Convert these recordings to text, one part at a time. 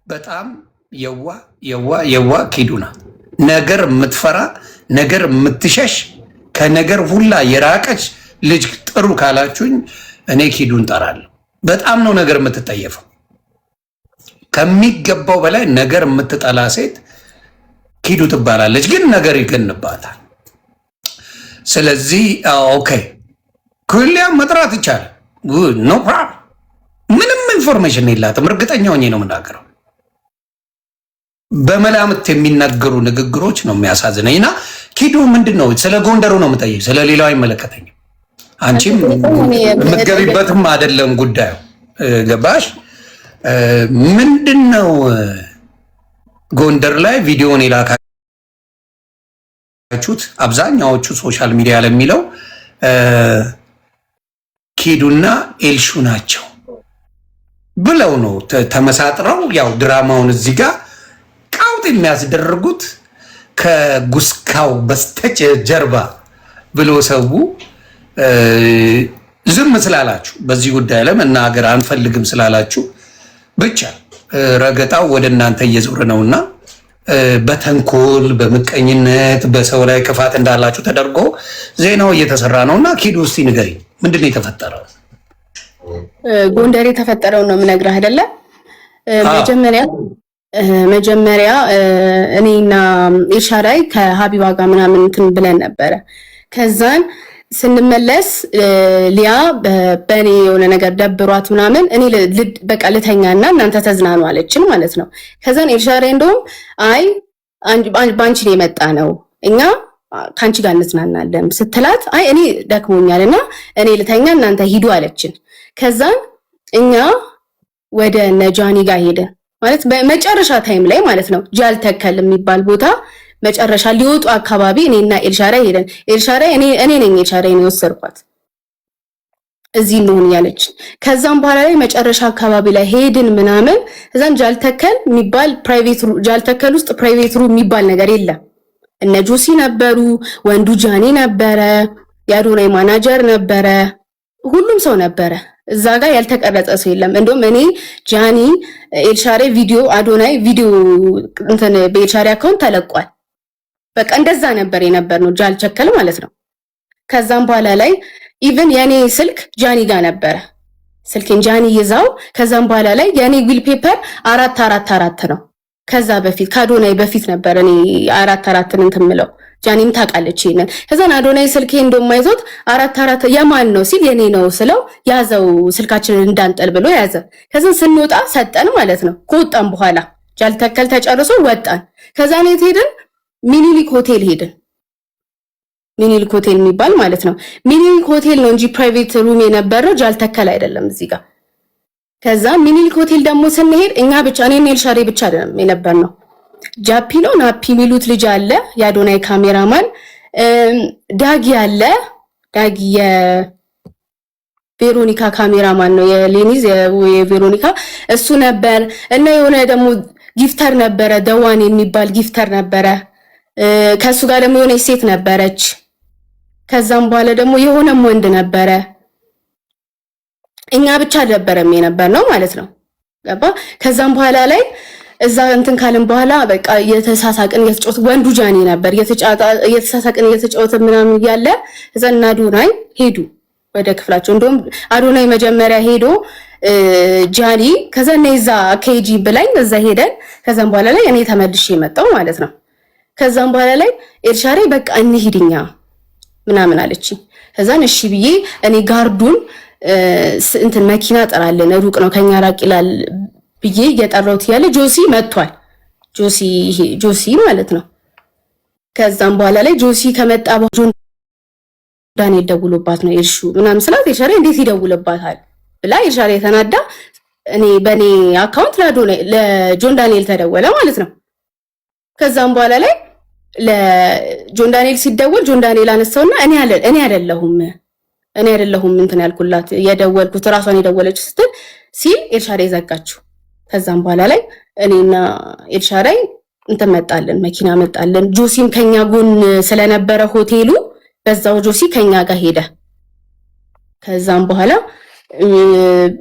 በጣም የዋ ኪዱና ነገር የምትፈራ ነገር የምትሸሽ ከነገር ሁላ የራቀች ልጅ ጥሩ ካላችሁኝ እኔ ኪዱን ጠራለሁ። በጣም ነው ነገር የምትጠየፈው ከሚገባው በላይ ነገር የምትጠላ ሴት ኪዱ ትባላለች። ግን ነገር ይገንባታል። ስለዚህ ኦኬ ኩሊያም መጥራት ይቻላል። ኖ ፕሮብለም። ምንም ኢንፎርሜሽን የላትም። እርግጠኛ ሆኜ ነው የምናገረው። በመላምት የሚናገሩ ንግግሮች ነው የሚያሳዝነኝ። እና ኪዱ ምንድን ነው ስለ ጎንደሩ ነው የምጠይቅ፣ ስለ ሌላው አይመለከተኝም። አንቺም የምትገቢበትም አይደለም ጉዳዩ። ገባሽ? ምንድን ነው ጎንደር ላይ ቪዲዮን የላካችሁት? አብዛኛዎቹ ሶሻል ሚዲያ ለሚለው ኪዱና ኤልሹ ናቸው ብለው ነው ተመሳጥረው ያው ድራማውን እዚህ ጋር ቃውጥ የሚያስደርጉት ከጉስካው በስተጀ ጀርባ ብሎ ሰው ዝም ስላላችሁ በዚህ ጉዳይ ላይ መናገር አንፈልግም ስላላችሁ ብቻ ረገጣው ወደ እናንተ እየዞረ ነውና በተንኮል በምቀኝነት በሰው ላይ ክፋት እንዳላችሁ ተደርጎ ዜናው እየተሰራ ነውና ኪዱ እስቲ ንገሪኝ፣ ምንድነው የተፈጠረው? ጎንደር የተፈጠረው ነው የምነግርህ አይደለ? መጀመሪያ እኔና ኤልሻዳይ ከሀቢባ ጋር ምናምን እንትን ብለን ነበረ። ከዛን ስንመለስ ሊያ በእኔ የሆነ ነገር ደብሯት ምናምን እኔ በቃ ልተኛና እናንተ ተዝናኑ አለችን ማለት ነው። ከዛን ኤልሻዳይ እንደውም አይ ባንቺ ነው የመጣ ነው እኛ ካንቺ ጋር እንዝናናለን ስትላት አይ እኔ ደክሞኛልና እኔ ልተኛ እናንተ ሂዱ አለችን። ከዛን እኛ ወደ ነጃኒ ጋር ሄደን ማለት በመጨረሻ ታይም ላይ ማለት ነው ጃልተከል የሚባል ቦታ መጨረሻ ሊወጡ አካባቢ እኔና ኤልሻዳይ ሄደን ኤልሻዳይ እኔ ነኝ ኤልሻዳይ ነው የወሰድኳት እዚህ ነው ያለች። ከዛም በኋላ ላይ መጨረሻ አካባቢ ላይ ሄድን ምናምን ከዛን ጃልተከል የሚባል ፕራይቬት ጃልተከል ውስጥ ፕራይቬት ሩም የሚባል ነገር የለም። እነ ጆሲ ነበሩ፣ ወንዱ ጃኒ ነበረ፣ የአዶናይ ማናጀር ነበረ፣ ሁሉም ሰው ነበረ። እዛ ጋር ያልተቀረጸ ሰው የለም። እንደውም እኔ ጃኒ ኤልሻዳይ ቪዲዮ አዶናይ ቪዲዮ እንትን በኤልሻዳይ አካውንት ተለቋል። በቃ እንደዛ ነበር የነበርነው ጃልተከል ማለት ነው። ከዛም በኋላ ላይ ኢቭን የኔ ስልክ ጃኒ ጋር ነበረ። ስልኬን ጃኒ ይዛው ከዛም በኋላ ላይ የኔ ዊል ፔፐር 444 ነው። ከዛ በፊት ከአዶናይ በፊት ነበር እኔ 444 እንትን ምለው ጃኒም ታውቃለች ይሄንን። ከዛን አዶናይ ስልኬ እንደማይዞት 44 የማን ነው ሲል የኔ ነው ስለው ያዘው ስልካችንን እንዳንጠል ብሎ ያዘ። ከዛን ስንወጣ ሰጠን ማለት ነው። ከወጣን በኋላ ጃልተከል ተጨርሶ ወጣን። ከዛን የት ሄድን? ሚኒሊክ ሆቴል ሄድን። ሚኒሊክ ሆቴል የሚባል ማለት ነው። ሚኒሊክ ሆቴል ነው እንጂ ፕራይቬት ሩም የነበረው ጃልተከል አይደለም እዚህ ጋር። ከዛ ሚኒሊክ ሆቴል ደግሞ ስንሄድ እኛ ብቻ እኔና ኤልሻዳይ ብቻ አይደለም የነበርነው። ጃፒ ነው ናፒ የሚሉት ልጅ አለ፣ የአዶናይ ካሜራማን ዳጊ አለ። ዳጊ የቬሮኒካ ካሜራማን ነው፣ የሌኒዝ የቬሮኒካ እሱ ነበር። እና የሆነ ደግሞ ጊፍተር ነበረ፣ ደዋን የሚባል ጊፍተር ነበረ። ከሱ ጋር ደግሞ የሆነ ሴት ነበረች። ከዛም በኋላ ደግሞ የሆነም ወንድ ነበረ። እኛ ብቻ ነበረም የነበርነው ማለት ነው። ገባ? ከዛም በኋላ ላይ እዛ እንትን ካልን በኋላ በቃ የተሳሳቅን የተጫወት ወንዱ ጃኒ ነበር የተሳሳቅን የተጫወተ ምናምን እያለ እዛ እና አዶናይ ሄዱ ወደ ክፍላቸው። እንደውም አዶናይ መጀመሪያ ሄዶ ጃኒ ከዛ ነይዛ ኬጂ ብላኝ እዛ ሄደን ከዛም በኋላ ላይ እኔ ተመልሼ መጣሁ ማለት ነው። ከዛም በኋላ ላይ ኤልሻዳይ በቃ እንሂድኛ ምናምን አለች። ከዛን እሺ ብዬ እኔ ጋርዱን እንትን መኪና ጠራለን ሩቅ ነው ከኛ ራቅ ይላል ብዬ እየጠራሁት ያለ ጆሲ መጥቷል። ጆሲ ማለት ነው። ከዛም በኋላ ላይ ጆሲ ከመጣ ጆን ዳንኤል ደውሎባት ነው ኤልሹ ምናምን ስላት ኤልሻዳይ እንዴት ይደውልባታል ብላ ኤልሻዳይ ተናዳ እኔ በኔ አካውንት ለጆን ዳንኤል ተደወለ ማለት ነው። ከዛም በኋላ ላይ ለጆን ዳንኤል ሲደወል ጆን ዳንኤል አነሳውና እኔ አይደለሁም እንትን ያልኩላት የደወልኩት ራሷን የደወለች ስትል ሲል ኤልሻዳይ ዘጋችሁ። ከዛም በኋላ ላይ እኔና ኤልሻዳይ እንትን መጣለን፣ መኪና መጣለን። ጆሲም ከኛ ጎን ስለነበረ ሆቴሉ በዛው ጆሲ ከኛ ጋር ሄደ። ከዛም በኋላ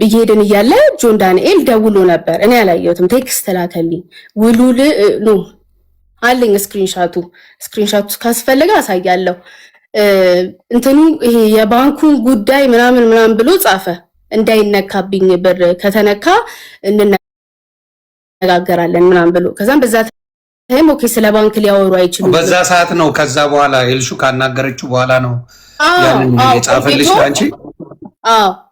እየሄድን እያለ ጆን ዳንኤል ደውሎ ነበር። እኔ አላየሁትም፣ ቴክስት ላከልኝ። ውሉል ኖ አለኝ ስክሪንሻቱ ካስፈለገ አሳያለሁ። እንትኑ ይሄ የባንኩን ጉዳይ ምናምን ብሎ ጻፈ። እንዳይነካብኝ ብር ከተነካ እንነጋገራለን ምናምን ብሎ ከዛም በዛ ታይም ኦኬ ስለ ባንክ ሊያወሩ አይችሉም። በዛ ሰዓት ነው። ከዛ በኋላ ኤልሹ ካናገረችው በኋላ ነው ያንን የጻፈልሽ አንቺ?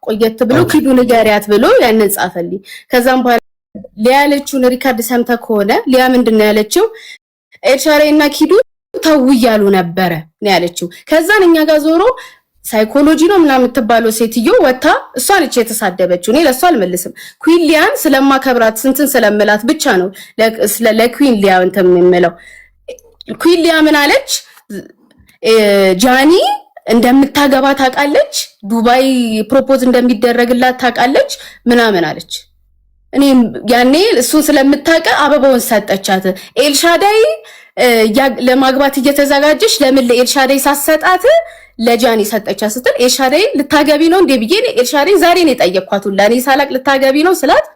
ቆየት ብሎ ኪዱ ንገሪያት ብሎ ያንን ጻፈልኝ። ከዛም በኋላ ሊያለችውን ሪካርድ ሰምተ ከሆነ ሊያ ምንድነው ያለችው? ኤልሻዳይ እና ኪዱ ተው እያሉ ነበረ ነው ያለችው። ከዛን እኛ ጋር ዞሮ ሳይኮሎጂ ነው ምናምን የምትባለው ሴትዮ ወታ እሷ ነች የተሳደበችው። እኔ ለሷ አልመልስም። ኩዊን ሊያን ስለማከብራት ስንትን ስለምላት ብቻ ነው ለኩዊን ሊያ እንትን የምለው። ኩዊን ሊያ ምን አለች? ጃኒ እንደምታገባ ታውቃለች፣ ዱባይ ፕሮፖዝ እንደሚደረግላት ታውቃለች ምናምን አለች። እኔ ያኔ እሱን ስለምታውቅ አበባውን ሰጠቻት። ኤልሻዳይ ለማግባት እየተዘጋጀች ለምን ለኤልሻዳይ ሳሰጣት ለጃኒ ሰጠቻት ስትል ኤልሻዳይ ልታገቢ ነው እንዴ ብዬ ኤልሻዳይ ዛሬ ነው የጠየቅኳት። ለኔ ሳላቅ ልታገቢ ነው ስላት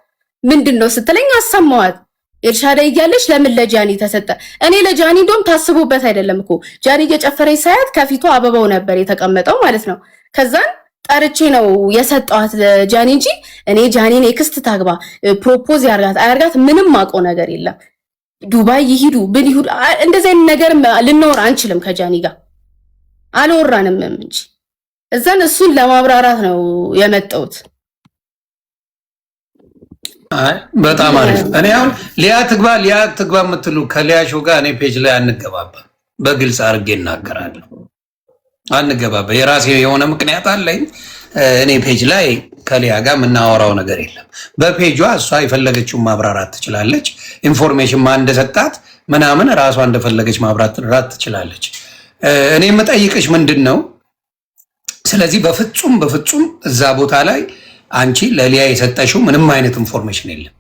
ምንድነው ስትለኝ አሰማዋት። ኤልሻዳይ እያለች ለምን ለጃኒ ተሰጠ? እኔ ለጃኒ እንደውም ታስቦበት አይደለም እኮ ጃኒ እየጨፈረች ሳያት ከፊቷ አበባው ነበር የተቀመጠው ማለት ነው። ከዛን ጠርቼ ነው የሰጠዋት ለጃኒ እንጂ እኔ ጃኒ ኔክስት ታግባ ፕሮፖዝ ያርጋት አያርጋት ምንም ማቆ ነገር የለም። ዱባይ ይሂዱ ምን ይሁድ እንደዚህ አይነት ነገር ልንወራ አንችልም። ከጃኒ ጋር አልወራንም እንጂ እዛን እሱን ለማብራራት ነው የመጣሁት። በጣም አሪፍ። እኔ አሁን ሊያ ትግባ የምትሉ ከሊያሾ ጋር እኔ ፔጅ ላይ አንገባባ፣ በግልጽ አድርጌ እናገራለሁ። አንገባባ፣ የራሴ የሆነ ምክንያት አለኝ። እኔ ፔጅ ላይ ከሊያ ጋር የምናወራው ነገር የለም። በፔጇ እሷ የፈለገችውን ማብራራት ትችላለች። ኢንፎርሜሽን ማን እንደሰጣት ምናምን ራሷ እንደፈለገች ማብራራት ትችላለች። እኔ የምጠይቅሽ ምንድን ነው፣ ስለዚህ በፍጹም እዛ ቦታ ላይ አንቺ ለሊያ የሰጠሽው ምንም አይነት ኢንፎርሜሽን የለም?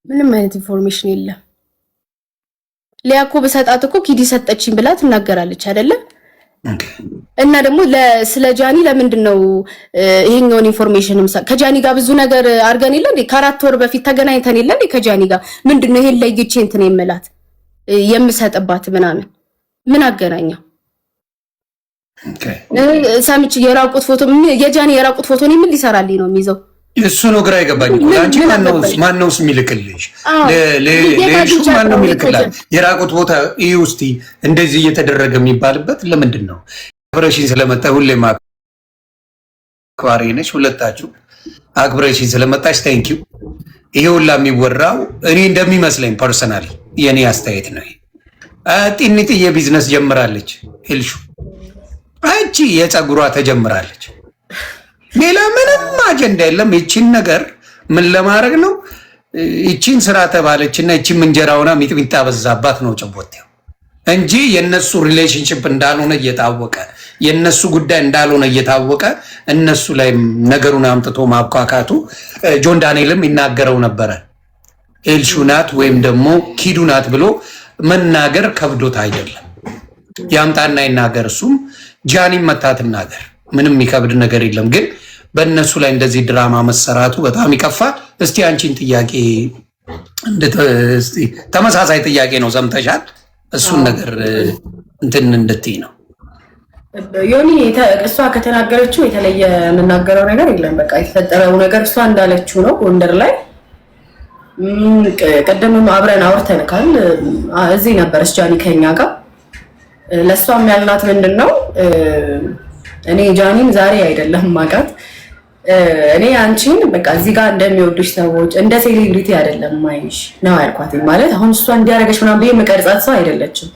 ምንም አይነት ኢንፎርሜሽን የለም። ሊያ እኮ በሰጣት እኮ ኪዲ ሰጠችኝ ብላ ትናገራለች አይደለም? እና ደግሞ ስለ ጃኒ ለምንድን ነው ይሄኛውን ኢንፎርሜሽን ከጃኒ ጋር ብዙ ነገር አድርገን የለ እንዴ? ከ4 ወር በፊት ተገናኝተን የለ እንዴ? ከጃኒ ጋር ምንድነው ይሄን ለይቼ እንትን የምላት የምሰጥባት ምናምን ምን አገናኘው? ሳምጭ የራቁት ፎቶ የጃኒ የራቁት ፎቶ ምን ሊሰራልኝ ነው የሚይዘው? እሱ ነው ግራ ይገባኝ እኮ። አንቺ ማነውስ የሚልክልሽ? ለሌሹ ማነው የሚልክላት? የራቁት ቦታ ይሄ ውስጥ እንደዚህ እየተደረገ የሚባልበት ለምንድን ነው? አክብረሽኝ ስለመጣ ሁሌም አክባሪ ነሽ፣ ሁለታችሁ አክብረሽኝ ስለመጣሽ ታንኪዩ። ይሄ ሁላ የሚወራው እኔ እንደሚመስለኝ ፐርሰናሊ የኔ አስተያየት ነው። ጢንጥዬ ቢዝነስ ጀምራለች ኤልሹ። አንቺ የፀጉሯ ተጀምራለች። ሌላ ምንም አጀንዳ የለም። ይቺን ነገር ምን ለማድረግ ነው? ይቺን ስራ ተባለችና ይቺም እንጀራውና ሚጥሚጣ በዛባት ነው ጭቦቴው እንጂ የነሱ ሪሌሽንሺፕ እንዳልሆነ እየታወቀ የነሱ ጉዳይ እንዳልሆነ እየታወቀ እነሱ ላይ ነገሩን አምጥቶ ማብኳካቱ ጆን ዳንኤልም ይናገረው ነበረ። ኤልሹ ናት ወይም ደግሞ ኪዱ ናት ብሎ መናገር ከብዶት አይደለም። ያምጣና ይናገር። እሱም ጃኒ መታት እናገር። ምንም የሚከብድ ነገር የለም። ግን በእነሱ ላይ እንደዚህ ድራማ መሰራቱ በጣም ይከፋል። እስቲ አንቺን ጥያቄ ተመሳሳይ ጥያቄ ነው፣ ሰምተሻል? እሱን ነገር እንትን እንድትይ ነው ዮኒ። እሷ ከተናገረችው የተለየ የምናገረው ነገር የለም። በቃ የተፈጠረው ነገር እሷ እንዳለችው ነው። ጎንደር ላይ ቀደምም አብረን አውርተንካል። እዚህ ነበረች ጃኒ ከኛ ጋር። ለእሷም ያልናት ምንድን ነው፣ እኔ ጃኒን ዛሬ አይደለም ማቃት፣ እኔ አንቺን በቃ እዚህ ጋር እንደሚወዱሽ ሰዎች እንደ ሴሌብሪቲ አይደለም ማይሽ ነው ያልኳት። ማለት አሁን እሷ እንዲያደርገች ምናምን ብዬ የምቀርጻት ሰው አይደለችም።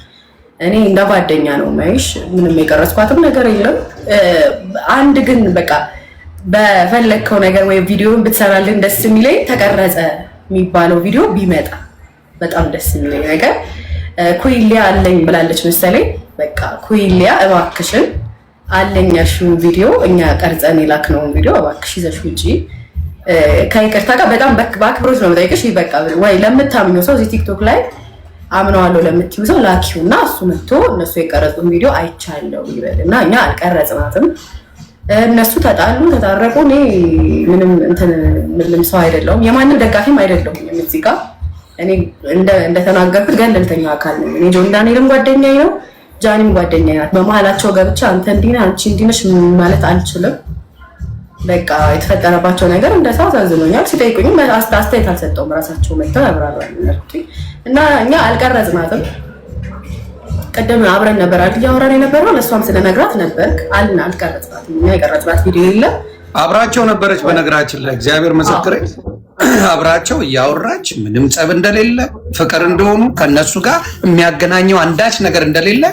እኔ እንደ ጓደኛ ነው ማይሽ። ምንም የቀረጽኳትም ነገር የለም። አንድ ግን በቃ በፈለግከው ነገር ወይ ቪዲዮን ብትሰራልን ደስ የሚለኝ ተቀረጸ የሚባለው ቪዲዮ ቢመጣ በጣም ደስ የሚለኝ ነገር ኩዊን ሊያ አለኝ ብላለች መሰለኝ። በቃ ኩዊን ሊያ እባክሽን አለኝ ያልሽውን ቪዲዮ እኛ ቀርጸን የላክነውን ቪዲዮ እባክሽ ይዘሽ ውጪ። ከይቅርታ ጋር በጣም በአክብሮት ነው የምጠይቅሽ። በቃ ወይ ለምታምኚው ሰው እዚህ ቲክቶክ ላይ አምነዋለሁ ለምትይው ሰው ላኪውና እሱ መጥቶ እነሱ የቀረጹን ቪዲዮ አይቻለሁ ይበል እና እኛ አልቀረጽናትም። እነሱ ተጣሉ ተታረቁ። እኔ ምንም እንትን ምንም ሰው አይደለሁም፣ የማንም ደጋፊም አይደለሁም። እዚህ ጋር እኔ እንደተናገርኩት ገለልተኛ አካል ነኝ። እኔ ጆን ዳንኤልም ጓደኛዬ ነው፣ ጃኒም ጓደኛዬ ናት። በመሀላቸው ገብቼ አንተ እንዲህ ነህ አንቺ እንዲህ ነሽ ማለት አልችልም። በቃ የተፈጠረባቸው ነገር እንደዛ አሳዝኖኛል። ሲጠይቁኝ አስተያየት አልሰጠውም፣ ራሳቸው መጥተው ያብራራሉ እና እኛ አልቀረጽናትም። ቀደም አብረን ነበር አይደል እያወራን የነበረው፣ ለእሷም ስለነግራት ነበር አልቀረጽናትም። እኛ የቀረጽናት ቪዲዮ የለም። አብራቸው ነበረች። በነገራችን ላይ እግዚአብሔር ምስክሬ አብራቸው እያወራች ምንም ጸብ እንደሌለ ፍቅር እንደሆኑ ከነሱ ጋር የሚያገናኘው አንዳች ነገር እንደሌለ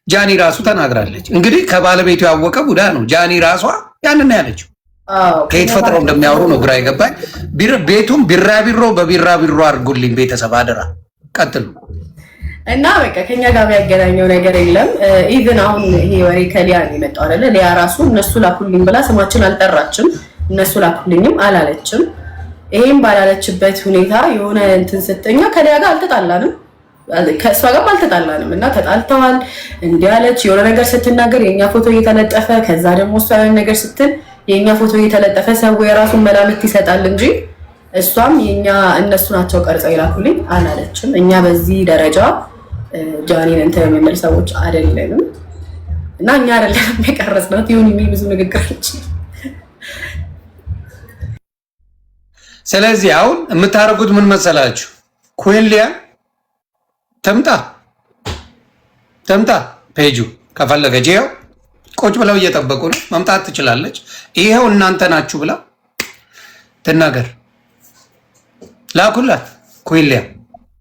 ጃኒ ራሱ ተናግራለች። እንግዲህ ከባለቤቱ ያወቀ ቡዳ ነው። ጃኒ ራሷ ያንን ያለችው ከየት ፈጥረው እንደሚያወሩ ነው ግራ የገባኝ። ቤቱም ቢራቢሮ በቢራቢሮ አድርጉልኝ ቤተሰብ አደራ። ቀጥሉ እና በቃ ከኛ ጋር የሚያገናኘው ነገር የለም። ኢቭን አሁን ይሄ ወሬ ከሊያ ነው የመጣው አይደለ? ሊያ ራሱ እነሱ ላኩልኝ ብላ ስማችን አልጠራችም፣ እነሱ ላኩልኝም አላለችም። ይሄም ባላለችበት ሁኔታ የሆነ እንትን ስትኛ ከሊያ ጋር አልተጣላንም፣ ከእሷ ጋር አልተጣላንም። እና ተጣልተዋል እንዲህ አለች የሆነ ነገር ስትናገር የኛ ፎቶ እየተለጠፈ ከዛ ደግሞ እሷ የሆነ ነገር ስትል የኛ ፎቶ እየተለጠፈ ሰው የራሱን መላምት ይሰጣል እንጂ እሷም የኛ እነሱ ናቸው ቀርጸው ይላኩልኝ አላለችም። እኛ በዚህ ደረጃ ጃኒን እንትን የሚል ሰዎች አይደለንም እና እኛ አይደለንም የቀረጽናት። ይሁን የሚል ብዙ ንግግሮች። ስለዚህ አሁን የምታደርጉት ምን መሰላችሁ? ኩዊን ሊያ ተምጣ ፔጁ ከፈለገች ይኸው ቁጭ ብለው እየጠበቁ ነው። መምጣት ትችላለች። ይኸው እናንተ ናችሁ ብላ ትናገር። ላኩላት ኩዊን ሊያ።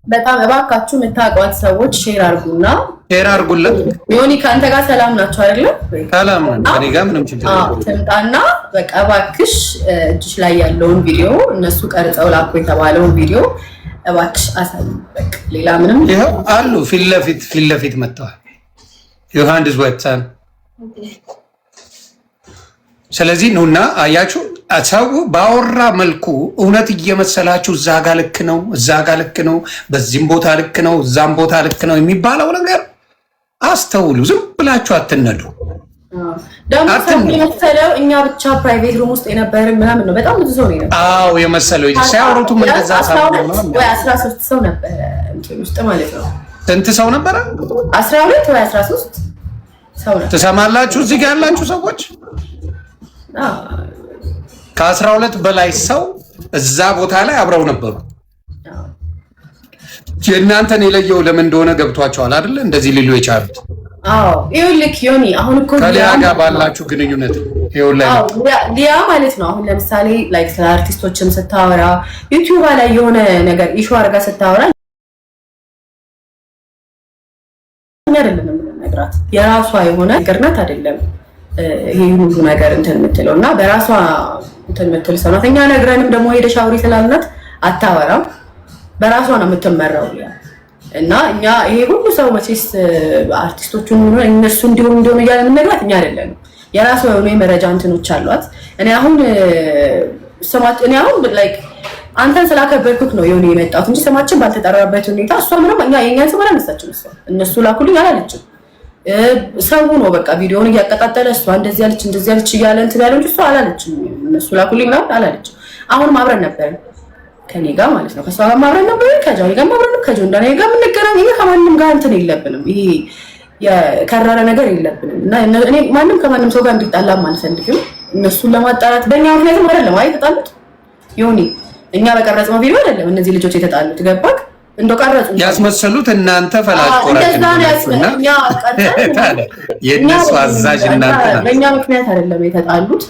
በጣም እባካችሁ የምታውቋት ሰዎች ሼር አድርጉላት። ዮኒ ከአንተ ጋር ሰላም ናቸው አይደለም? ሰላም ነን። ከኔ ጋር ምንም ችግር የለም። ትምጣና በቃ እባክሽ እጅሽ ላይ ያለውን ቪዲዮ እነሱ ቀርጸው ላኩ የተባለውን ቪዲዮ እባክሽ አሳይ። በቃ ሌላ ምንም ይኸው አሉ ፊት ለፊት መጥተዋል። ዮሐንስ ወጥተን ስለዚህ ኑና አያችሁ፣ ሰው ባወራ መልኩ እውነት እየመሰላችሁ እዛ ጋ ልክ ነው፣ እዛ ጋ ልክ ነው፣ በዚህም ቦታ ልክ ነው፣ እዛም ቦታ ልክ ነው የሚባለው ነገር አስተውሉ። ዝም ብላችሁ አትነዱ። ደግሞ ሰው የመሰለው እኛ ብቻ ፕራይቬት ሩም ውስጥ የነበርን ምናምን ነው። በጣም ብዙ ሰው ነው የነበረው። አዎ የመሰለው ሲያወሩትም እንደዛ ወይ 13 ሰው ነበረ እንትን ውስጥ ማለት ነው። ስንት ሰው ነበረ? 12 ወይ 13 ሰው ነው። ትሰማላችሁ? እዚህ ጋር ያላችሁ ሰዎች ከ12 በላይ ሰው እዛ ቦታ ላይ አብረው ነበሩ። የእናንተን የለየው ለምን እንደሆነ ገብቷቸዋል አይደለ? እንደዚህ ሊሉ የቻሉት ይኸውልህ ዮኒ፣ አሁን እኮ ከሊያ ጋር ባላችሁ ግንኙነት ሊያ ማለት ነው። አሁን ለምሳሌ ላይክ ስለ አርቲስቶችም ስታወራ ዩቲዩብ ላይ የሆነ ነገር ኢሹ አድርጋ ስታወራ አይደለም የምንነግራት፣ የራሷ የሆነ ነገር ናት አይደለም ይሄ ሁሉ ነገር እንትን የምትለው እና በራሷ እንትን የምትል ሰው ናት። እኛ ነግረንም ደግሞ ሄደሽ አውሪ ስላልናት አታወራም፣ በራሷ ነው የምትመራው እና እኛ ይሄ ሁሉ ሰው መቼስ አርቲስቶቹን እነሱ እንዲሆኑ እያለ የምንነግራት እኛ አይደለንም። የራሷ የሆኑ የመረጃ እንትኖች አሏት። እኔ አሁን ላይክ አንተን ስላከበርኩት ነው የሆነ የመጣሁት እንጂ ስማችን ባልተጠራበት ሁኔታ እሷ ምንም እኛ የእኛን ስም አላነሳችም። እነሱ ላኩልኝ አላለችም። ሰው ነው በቃ ቪዲዮውን እያቀጣጠለ እሷ እንደዚህ ያለች እያለ እንትን ያለው እንጂ እሷ አላለችም። እነሱ ላኩልኝ ምናምን አላለችም። አሁንም አብረን ነበር ከኔ ጋር ማለት ነው። ከእሷ ጋር አብረን ነበር፣ ከጃኒ ጋር አብረን ነበር፣ ከጆን ዳንኤል ጋር የምንገናኝ። ይሄ ከማንም ጋር እንትን የለብንም። ይሄ የከረረ ነገር የለብንም እና እኔ ማንም ከማንም ሰው ጋር እንዲጣላም አልፈልግም። እነሱን ለማጣላት በእኛ ምክንያትም አይደለም የተጣሉት ዮኒ፣ እኛ በቀረጽነው ቪዲዮ አይደለም እነዚህ ልጆች የተጣሉት። ገባክ? እንደቀረጹ ያስመሰሉት እናንተ ፈላጭ ቆራጭና የእነሱ አዛዥ እናንተ ናችሁ። በእኛ ምክንያት አይደለም የተጣሉት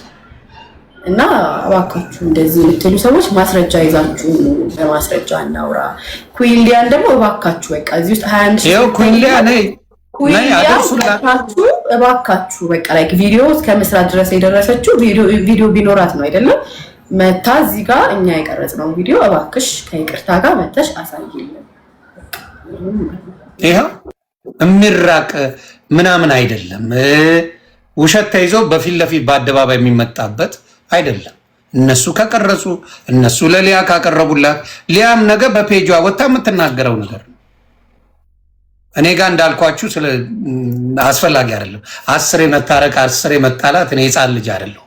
እና እባካችሁ እንደዚህ የምትሉ ሰዎች ማስረጃ ይዛችሁ በማስረጃ እናውራ። ኩዊን ሊያን ደግሞ እባካችሁ በቃ እዚህ ውስጥ 21 ይኸው ኩዊን ሊያ ነይ እባካችሁ በቃ ላይክ ቪዲዮ እስከ መስራት ድረስ የደረሰችው ቪዲዮ ቢኖራት ነው አይደለም መታ እዚህ ጋር እኛ የቀረጽነው ቪዲዮ እባክሽ ከይቅርታ ጋር መተሽ አሳይልን። ይሄው የሚራቅ ምናምን አይደለም። ውሸት ተይዞ በፊት ለፊት በአደባባይ የሚመጣበት አይደለም። እነሱ ከቀረጹ እነሱ ለሊያ ካቀረቡላት ሊያም ነገ በፔጇ ወጣ የምትናገረው ነገር እኔ ጋር እንዳልኳችሁ ስለ አስፈላጊ አይደለም። 10 የመታረቅ 10 የመጣላት እኔ ህፃን ልጅ አይደለሁ።